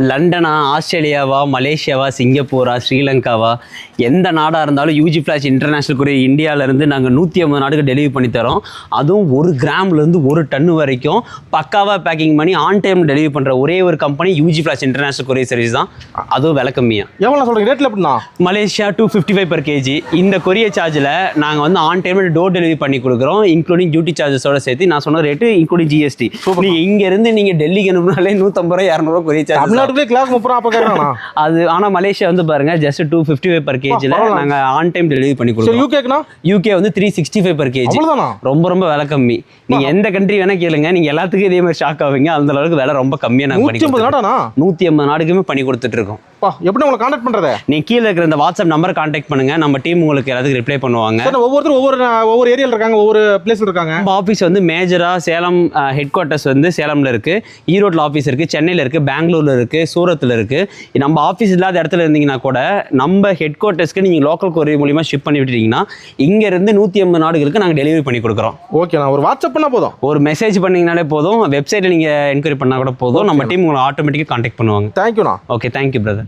லண்டனா, ஆஸ்திரேலியாவா, மலேசியாவா, சிங்கப்பூரா, ஸ்ரீலங்காவா, எந்த நாடாக இருந்தாலும் யூஜி ஃப்ளாஷ் இன்டர்நேஷ்னல் கொரியர் இந்தியாவிலேருந்து நாங்கள் 150 நாடுக்கு டெலிவரி பண்ணி தரோம். அதுவும் 1 கிராம்லேருந்து 1 டன் வரைக்கும் பக்காவாக பேக்கிங் பண்ணி ஆன் டைம் டெலிவரி பண்ணுற ஒரே ஒரு company UG flash international courier service தான். அதுவும் விலை கம்மியாக. எவ்வளோ சொல்கிறீங்க ரேட்டில் எப்படின்னா? Malaysia 255 per kg. இந்த கொரியர் சார்ஜில் நாங்கள் வந்து ஆன் டைமில் டோர் டெலிவரி பண்ணி கொடுக்குறோம், இன்க்ளூடிங் டியூட்டி சார்ஜஸோட சேர்த்து. நான் சொன்ன ரேட்டு இன்க்ளூடிங் ஜிஎஸ்டி. நீங்கள் இங்கேருந்து நீங்கள் டெல்லிக்கு அனுப்புனாலே 150 ரூபா 200 கொரியர் சார்ஜ். கிளாஸ் 30 ரூபா கேட்கறானா? அது ஆனால் மலேசியா வந்து பாருங்க ஜஸ்ட் 255 per kg நாங்கள் ஆன் டைம் டெலிவரி பண்ணி கொடுக்குறோம். யூகேக்குனா? யூகே வந்து 365 per kg. ரொம்ப ரொம்ப விலை கம்மி. நீங்கள் எந்த கண்ட்ரி வேணா கேளுங்க, நீங்கள் எல்லாத்துக்கும் இதே மாதிரி ஷாக் ஆவீங்க. அந்த அளவுக்கு விலை ரொம்ப கம்மியாக நாங்கள் பண்ணி 150 நாடுக்குமே பண்ணி கொடுத்துட்டு இருக்கோம். எப்படி உங்களை கான்டாக்ட் பண்றது? நீங்க கீழே இருக்கிற இந்த வாட்ஸ்அப் நம்பர் கான்டாக்ட் பண்ணுங்க, நம்ம டீம் உங்களுக்கு எல்லாத்துக்கும் ரிப்ளை பண்ணுவாங்க. ஒவ்வொருத்தரும் ஒவ்வொரு ஏரியால இருக்காங்க, ஒவ்வொரு பிளேஸ்ல இருக்காங்க. நம்ம ஆஃபீஸ் வந்து மேஜரா சேலம் ஹெட் குவார்ட்டர்ஸ் வந்து சேலம்ல இருக்கு, ஈரோட்ல ஆஃபீஸ் இருக்கு, சென்னையில இருக்கு, பெங்களூர்ல இருக்கு, சூரத்ல இருக்கு. நம்ம ஆஃபீஸ் இல்லாத இடத்துல இருந்தீங்கன்னா கூட நம்ம ஹெட் குவார்ட்டர்ஸ்க்கு நீங்க லோக்கல் கொரியர் மூலியமா ஷிப் பண்ணி விட்டுட்டீங்கன்னா இங்க இருந்து 150 நாடுகளுக்கு நாங்கள் டெலிவரி பண்ணி கொடுக்குறோம். ஓகே, நான் ஒரு வாட்ஸ்அப் பண்ணா போதும், ஒரு மெசேஜ் பண்ணீங்கனாலே போதும், வெப்சைட்ல நீங்க என்கொயரி பண்ணா கூட போதும், நம்ம டீம் உங்களை ஆட்டோமேட்டிக்காக கான்டாக்ட் பண்ணுவாங்க. தேங்க்யூண்ணா. Okay, thank you brother.